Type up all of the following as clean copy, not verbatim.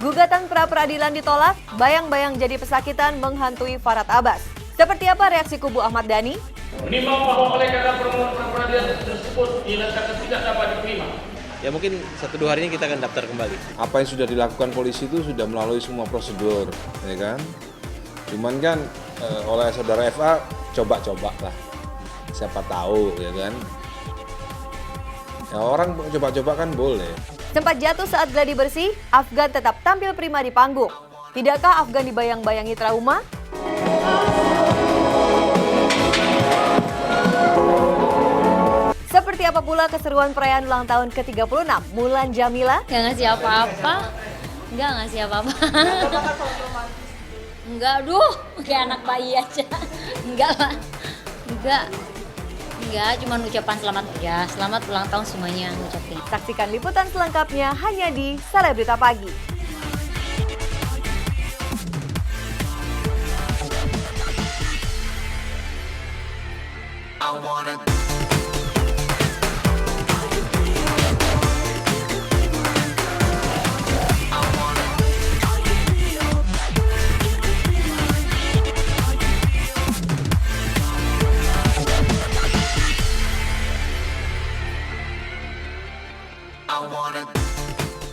Gugatan pra-peradilan ditolak, bayang-bayang jadi pesakitan menghantui Farhad Abbas. Seperti apa reaksi kubu Ahmad Dhani? Menimbang bahwa oleh karena permohonan pra-peradilan tersebut dinyatakan tidak dapat diterima. Ya mungkin 1-2 hari ini kita akan daftar kembali. Apa yang sudah dilakukan polisi itu sudah melalui semua prosedur, ya kan? Cuman kan oleh saudara FA coba-coba lah, siapa tahu, ya kan? Ya orang coba-coba kan boleh. Sempat jatuh saat gladi bersih, Afgan tetap tampil prima di panggung. Tidakkah Afgan dibayang-bayangi trauma? Seperti apa pula keseruan perayaan ulang tahun ke-36 Mulan Jamila? Nggak ngasih apa-apa. Nggak ngasih apa-apa. Enggak, aduh, kayak anak bayi aja. Enggak lah. Enggak, cuma ucapan selamat ya. Selamat ulang tahun semuanya ngucapin. Saksikan liputan selengkapnya hanya di Selebrita Pagi.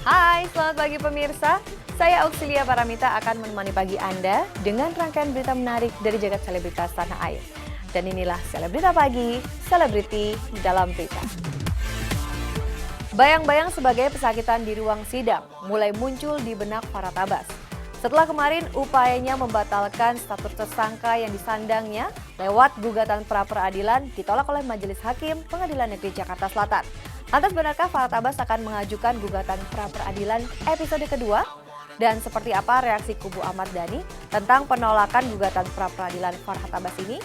Hai, selamat pagi pemirsa. Saya Auxilia Paramita akan menemani pagi Anda dengan rangkaian berita menarik dari jagat selebritas tanah air. Dan inilah Selebrita Pagi, selebriti dalam berita. Bayang-bayang sebagai pesakitan di ruang sidang mulai muncul di benak Farhad Abbas. Setelah kemarin upayanya membatalkan status tersangka yang disandangnya lewat gugatan pra-peradilan ditolak oleh Majelis Hakim Pengadilan Negeri Jakarta Selatan. Lantas benarkah Farhad Abbas akan mengajukan gugatan pra-peradilan episode kedua? Dan seperti apa reaksi kubu Ahmad Dhani tentang penolakan gugatan pra-peradilan Farhad Abbas ini?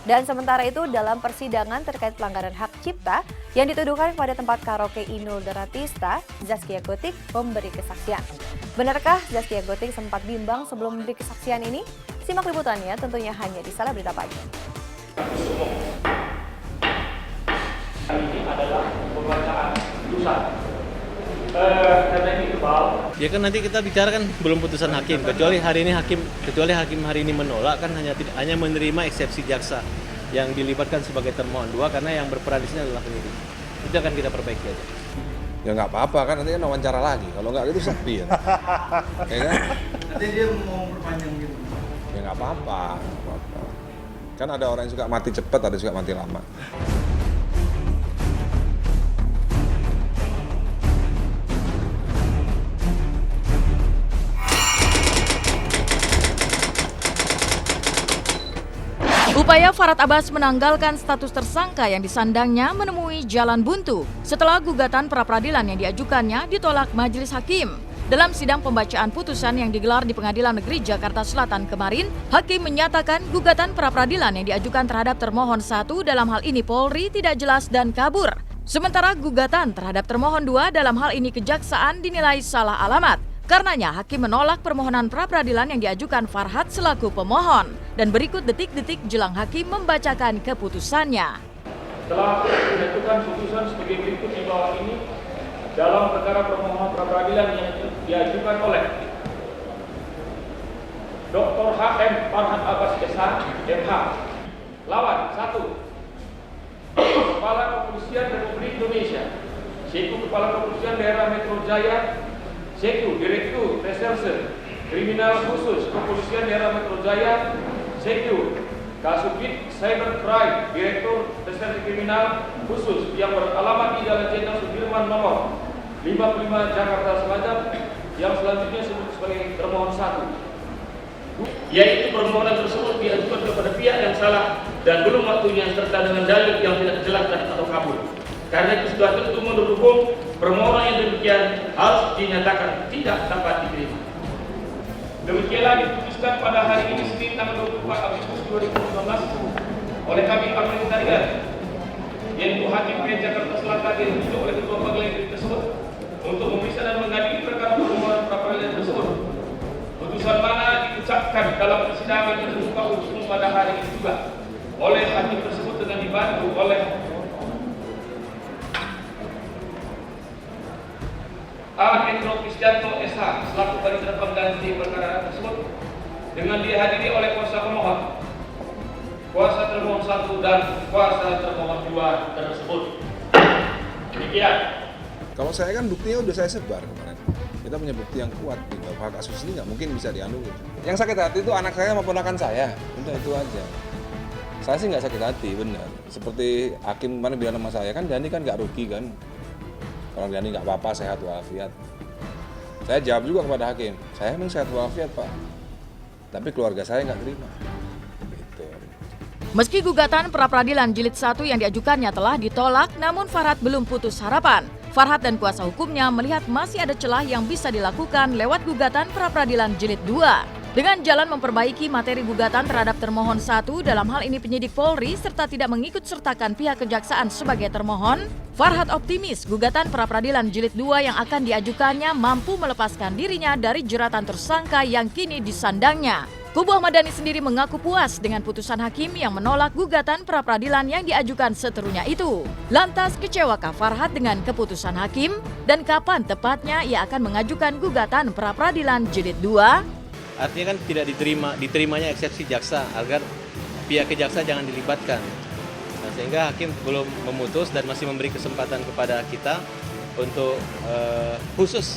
Dan sementara itu dalam persidangan terkait pelanggaran hak cipta yang dituduhkan kepada tempat karaoke Inul Daratista, Zaskia Gotik memberi kesaksian. Benarkah Zaskia Gotik sempat bimbang sebelum memberi kesaksian ini? Simak liputannya tentunya hanya di Selebrita Pagi. Ini adalah pembacaan putusan. Karena ini Iqbal. Ya kan nanti kita bicara kan belum putusan hakim, kecuali hakim hari ini menolak kan hanya menerima eksepsi jaksa yang dilibatkan sebagai termohon 2 karena yang berperan di sini adalah penyidik. Itu akan kita perbaiki aja. Ya nggak apa-apa kan, nanti kan wawancara lagi. Kalau nggak gitu sepi ya. Ya kan? Nanti dia mau perpanjang gitu. Ya nggak apa-apa. Kan ada orang yang suka mati cepat, ada yang suka mati lama. Upaya Farhad Abbas menanggalkan status tersangka yang disandangnya menemui jalan buntu setelah gugatan pra-peradilan yang diajukannya ditolak Majelis Hakim. Dalam sidang pembacaan putusan yang digelar di Pengadilan Negeri Jakarta Selatan kemarin, Hakim menyatakan gugatan pra-peradilan yang diajukan terhadap termohon 1 dalam hal ini Polri tidak jelas dan kabur. Sementara gugatan terhadap termohon 2 dalam hal ini Kejaksaan dinilai salah alamat. Karenanya, Hakim menolak permohonan pra-peradilan yang diajukan Farhad selaku pemohon. Dan berikut detik-detik jelang Hakim membacakan keputusannya. Telah menjatuhkan putusan sebagai berikut di bawah ini dalam perkara permohonan pra-peradilan yang diajukan oleh Dr. H.M. Farhad Abbas SH, MH. Lawan 1. Kepala Kepolisian Republik Indonesia, selaku Kepala Kepolisian Daerah Metro Jaya, selaku Direktur Reserse Kriminal Khusus Kepolisian Daerah Metro Jaya, selaku Kasubdit Cybercrime Direktur Reserse Kriminal Khusus yang beralamat di Jalan Jenderal Sudirman nomor 55 Jakarta Selatan yang selanjutnya disebut sebagai termohon 1. Yaitu permohonan tersebut diajukan kepada pihak yang salah dan belum waktunya serta dengan dalil yang tidak jelas dan atau kabur. Karena itu sudah tentu menurut hukum permohonan yang demikian harus dinyatakan tidak dapat diterima. Demikianlah diputuskan pada hari ini Senin tanggal 24 Agustus 2019 oleh kami parlementarian, yaitu Hakim PN Jakarta Selatan yang ditunjuk oleh Ketua Pengadilan Negeri tersebut untuk memeriksa dan mengadili perkara permohonan pra-peradilan tersebut. Putusan mana diucapkan dalam persidangan yang terbuka umum pada hari ini juga oleh hakim tersebut dengan dibantu oleh A. Hendro Kristianto SH selaku panitera pengganti perkara tersebut dengan dihadiri oleh kuasa pemohon, kuasa termohon 1 dan kuasa termohon 2 tersebut. Demikian. Kalau saya kan buktinya udah saya sebar kemarin. Kita punya bukti yang kuat bahwa kasus ini nggak mungkin bisa dianulir. Yang sakit hati itu anak saya sama ponakan saya. Udah itu aja. Saya sih nggak sakit hati, benar. Seperti hakim kemarin bilang sama saya, kan Dhani kan nggak rugi kan. Kalau Dhani nggak apa-apa, sehat walafiat. Saya jawab juga kepada hakim, saya emang sehat walafiat Pak. Tapi keluarga saya nggak terima. Gitu. Meski gugatan pra-peradilan jilid 1 yang diajukannya telah ditolak, namun Farhad belum putus harapan. Farhad dan kuasa hukumnya melihat masih ada celah yang bisa dilakukan lewat gugatan pra-peradilan jilid 2. Dengan jalan memperbaiki materi gugatan terhadap termohon 1, dalam hal ini penyidik Polri, serta tidak mengikut-sertakan pihak kejaksaan sebagai termohon, Farhad optimis gugatan pra-peradilan jilid 2 yang akan diajukannya mampu melepaskan dirinya dari jeratan tersangka yang kini disandangnya. Kubu Ahmad Dhani sendiri mengaku puas dengan putusan hakim yang menolak gugatan pra-peradilan yang diajukan seterunya itu. Lantas kecewakah Farhad dengan keputusan hakim? Dan kapan tepatnya ia akan mengajukan gugatan pra-peradilan jilid 2? Artinya kan tidak diterimanya eksepsi jaksa agar pihak kejaksaan jangan dilibatkan. Nah, sehingga hakim belum memutus dan masih memberi kesempatan kepada kita untuk khusus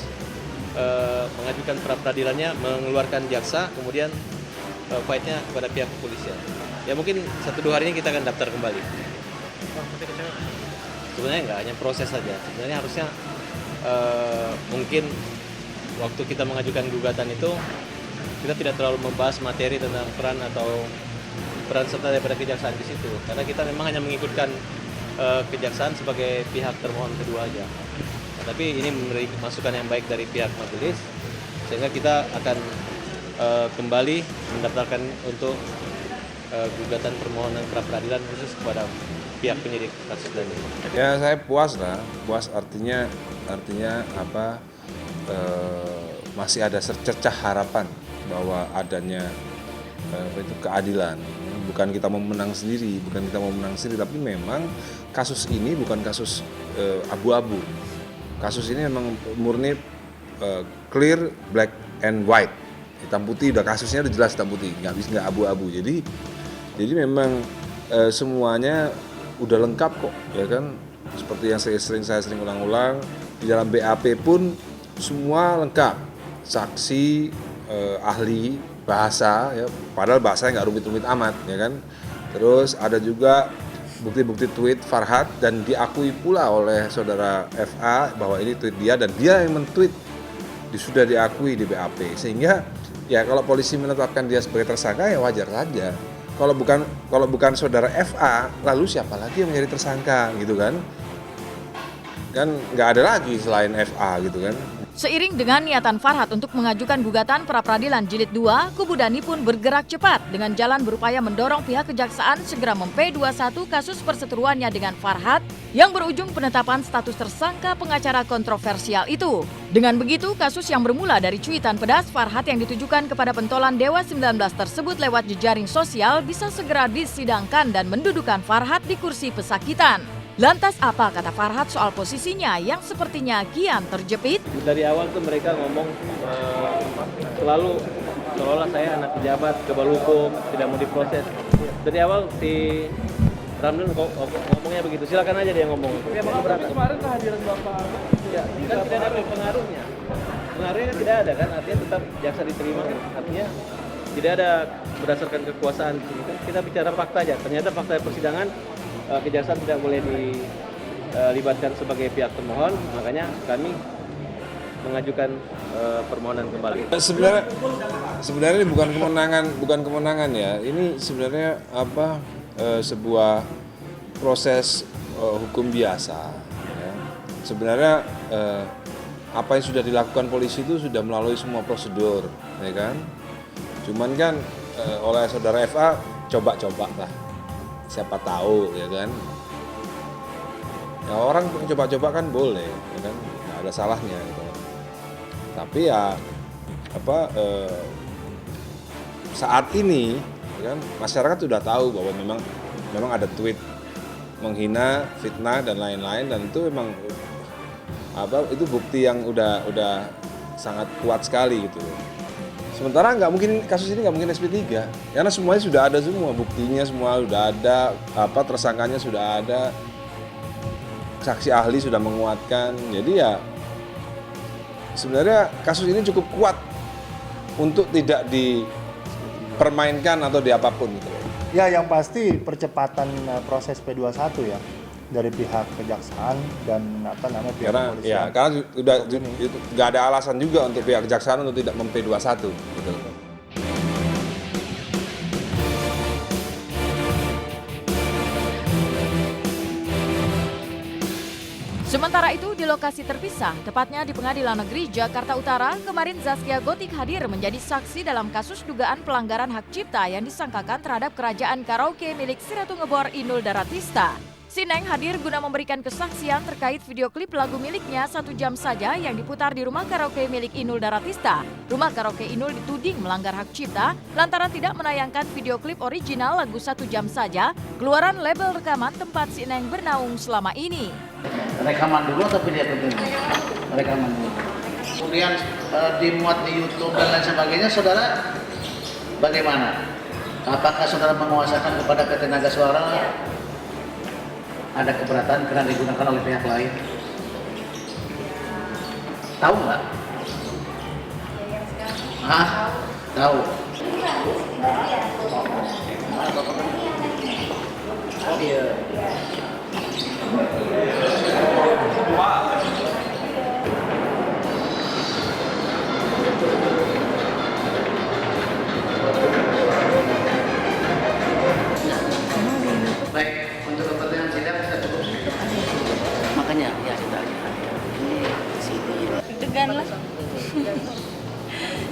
mengajukan pra-peradilannya, mengeluarkan jaksa, kemudian fightnya kepada pihak kepolisian. Ya mungkin 1-2 hari ini kita akan daftar kembali. Sebenarnya nggak, hanya proses saja. Sebenarnya harusnya mungkin waktu kita mengajukan gugatan itu kita tidak terlalu membahas materi tentang peran serta daripada kejaksaan di situ, karena kita memang hanya mengikutkan kejaksaan sebagai pihak termohon kedua aja. Nah, tapi ini memberi masukan yang baik dari pihak majelis, sehingga kita akan kembali mendaftarkan untuk gugatan permohonan pra-peradilan khusus kepada pihak penyidik kasus Dhani. Ya saya puas lah, puas artinya apa? Masih ada secercah harapan bahwa adanya itu keadilan. Bukan kita mau menang sendiri, tapi memang kasus ini bukan kasus abu-abu. Kasus ini memang murni clear, black and white, hitam putih. Udah kasusnya udah jelas hitam putih, nggak abu-abu. Jadi memang semuanya udah lengkap kok, ya kan? Seperti yang saya sering ulang-ulang, di dalam BAP pun semua lengkap, saksi, ahli bahasa, ya, padahal bahasanya nggak rumit-rumit amat, ya kan. Terus ada juga bukti-bukti tweet Farhad dan diakui pula oleh saudara FA bahwa ini tweet dia dan dia yang men-tweet, sudah diakui di BAP. Sehingga ya kalau polisi menetapkan dia sebagai tersangka ya wajar saja. Kalau bukan saudara FA, lalu siapa lagi yang menjadi tersangka gitu kan? Kan nggak ada lagi selain FA gitu kan. Seiring dengan niatan Farhad untuk mengajukan gugatan pra-peradilan jilid 2, kubu Dhani pun bergerak cepat dengan jalan berupaya mendorong pihak kejaksaan segera mem-P21 kasus perseteruannya dengan Farhad yang berujung penetapan status tersangka pengacara kontroversial itu. Dengan begitu, kasus yang bermula dari cuitan pedas Farhad yang ditujukan kepada pentolan Dewa 19 tersebut lewat jejaring sosial bisa segera disidangkan dan mendudukan Farhad di kursi pesakitan. Lantas apa kata Farhad soal posisinya yang sepertinya kian terjepit? Dari awal tuh mereka ngomong selalu seolah saya anak pejabat, kebal hukum, tidak mau diproses. Dari awal si Ramdan ngomongnya begitu, silakan aja dia ngomong. Ya, kemarin kehadiran Bapak ya, kan tidak ada pengaruhnya. Pengaruhnya kan tidak ada kan, artinya tetap jaksa diterima kan, artinya tidak ada berdasarkan kekuasaan. Kita bicara fakta aja, ternyata fakta persidangan kejaksaan tidak boleh dilibatkan sebagai pihak termohon, makanya kami mengajukan permohonan kembali. Sebenarnya ini bukan kemenangan ya. Ini sebenarnya sebuah proses hukum biasa. Ya. Sebenarnya apa yang sudah dilakukan polisi itu sudah melalui semua prosedur, ya kan. Cuman kan oleh saudara FA coba-coba lah. Siapa tahu, ya kan. Ya, orang coba-coba kan boleh, ya kan, nggak ada salahnya gitu. Tapi ya saat ini, ya kan, masyarakat sudah tahu bahwa memang ada tweet menghina, fitnah dan lain-lain, dan itu memang itu bukti yang udah sangat kuat sekali gitu. Sementara kasus ini nggak mungkin SP3 karena semuanya sudah ada, semua buktinya semua sudah ada, tersangkanya sudah ada, saksi ahli sudah menguatkan. Jadi ya sebenarnya kasus ini cukup kuat untuk tidak dipermainkan atau diapapun gitu. Ya, yang pasti percepatan proses P21 ya dari pihak kejaksaan dan pihak kepolisian. Karena udah nggak ada alasan juga untuk pihak kejaksaan untuk tidak mem-P21 gitu. Sementara itu, di lokasi terpisah, tepatnya di Pengadilan Negeri Jakarta Utara, kemarin Zaskia Gotik hadir menjadi saksi dalam kasus dugaan pelanggaran hak cipta yang disangkakan terhadap kerajaan karaoke milik Siratu Ngebor Inul Daratista. Sineng hadir guna memberikan kesaksian terkait video klip lagu miliknya 1 jam saja yang diputar di rumah karaoke milik Inul Daratista. Rumah karaoke Inul dituding melanggar hak cipta lantaran tidak menayangkan video klip original lagu 1 jam saja keluaran label rekaman tempat Sineng bernaung selama ini. Rekaman dulu atau video dulu? Rekaman dulu. Kemudian dimuat di YouTube dan lain sebagainya, saudara bagaimana? Apakah saudara menguasakan kepada PT Naga Suara ada keberatan karena digunakan oleh pihak lain? Tahu nggak? Hah? Tahu. Oh iya. Baik, untuk kepentingan sidang kita cukup. Makanya ya kita deg-degan lah.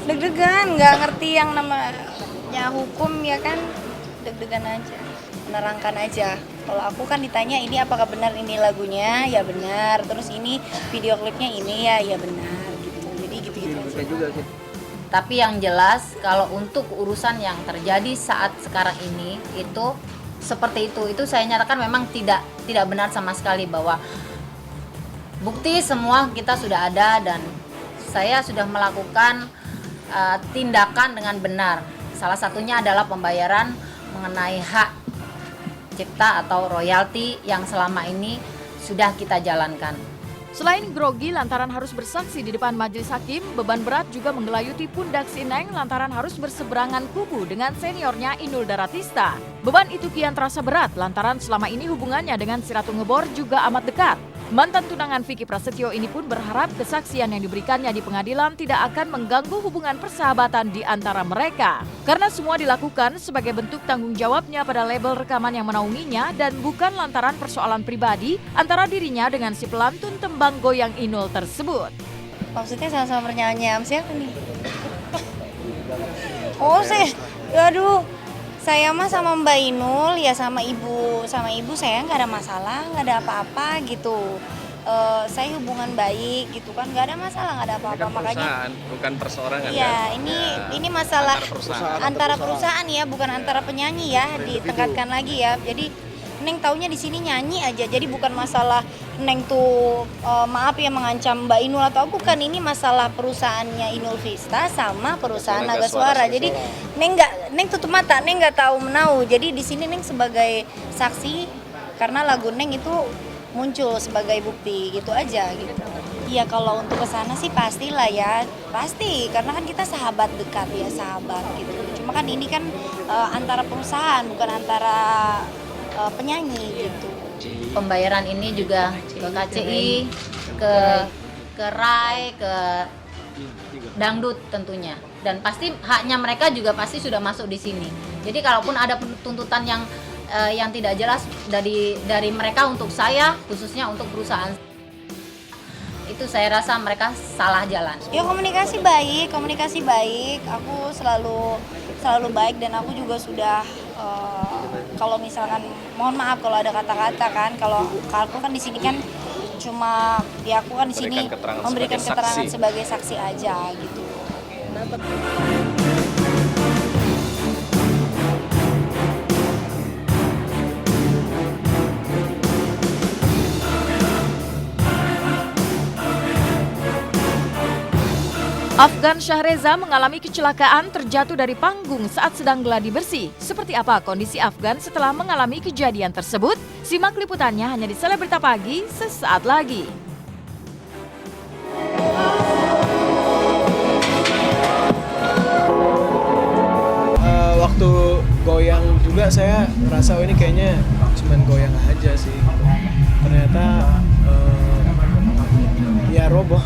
Deg-degan, nggak ngerti yang namanya hukum ya kan, deg-degan aja, menerangkan aja. Kalau aku kan ditanya ini apakah benar ini lagunya, ya benar. Terus ini video klipnya ini ya benar gitu. Jadi gitu-gitu juga sih. Tapi yang jelas kalau untuk urusan yang terjadi saat sekarang ini itu seperti itu saya nyatakan memang tidak benar sama sekali, bahwa bukti semua kita sudah ada dan saya sudah melakukan tindakan dengan benar. Salah satunya adalah pembayaran mengenai hak cipta atau royalti yang selama ini sudah kita jalankan. Selain grogi lantaran harus bersaksi di depan majelis hakim, beban berat juga menggelayuti pundak Sineng lantaran harus berseberangan kubu dengan seniornya Inul Daratista. Beban itu kian terasa berat lantaran selama ini hubungannya dengan Siratu Ngebor juga amat dekat. Mantan tunangan Vicky Prasetyo ini pun berharap kesaksian yang diberikannya di pengadilan tidak akan mengganggu hubungan persahabatan di antara mereka. Karena semua dilakukan sebagai bentuk tanggung jawabnya pada label rekaman yang menaunginya dan bukan lantaran persoalan pribadi antara dirinya dengan si pelantun tembang goyang Inul tersebut. Maksudnya sama-sama bernyanyi sama siapa nih? Saya mah sama Mbak Inul ya sama ibu saya nggak ada masalah, nggak ada apa-apa gitu. Saya hubungan baik gitu kan, nggak ada masalah, nggak ada apa-apa. Ini kan perusahaan, bukan perseorangan. Iya, kan? ini masalah antara perusahaan ya, bukan antara penyanyi ya, ditingkatkan lagi ya. Jadi Neng taunya di sini nyanyi aja, jadi bukan masalah Neng tuh maaf ya mengancam Mbak Inul atau bukan, ini masalah perusahaannya Inul Vista sama perusahaan Naga Suara. Jadi Neng tutup mata, Neng nggak tahu menau. Jadi di sini Neng sebagai saksi karena lagu Neng itu muncul sebagai bukti gitu aja gitu. Iya kalau untuk kesana sih pastilah ya, pasti karena kan kita sahabat dekat ya, sahabat gitu. Cuma kan ini kan antara perusahaan bukan antara penyanyi gitu. Pembayaran ini juga ke KCI, ke RAI, ke dangdut tentunya. Dan pasti haknya mereka juga pasti sudah masuk di sini. Jadi kalaupun ada tuntutan yang tidak jelas dari mereka untuk saya, khususnya untuk perusahaan, itu saya rasa mereka salah jalan. Ya komunikasi baik. Aku selalu baik dan aku juga sudah kalau misalkan mohon maaf kalau ada kata-kata kan, kalau aku kan di sini kan cuma ya aku kan di sini memberikan keterangan sebagai saksi aja gitu. Afgan Syahreza mengalami kecelakaan terjatuh dari panggung saat sedang gladi bersih. Seperti apa kondisi Afgan setelah mengalami kejadian tersebut? Simak liputannya hanya di Selebrita Pagi sesaat lagi. Waktu goyang juga saya ngerasa ini kayaknya cuman goyang aja sih. Ternyata ya roboh.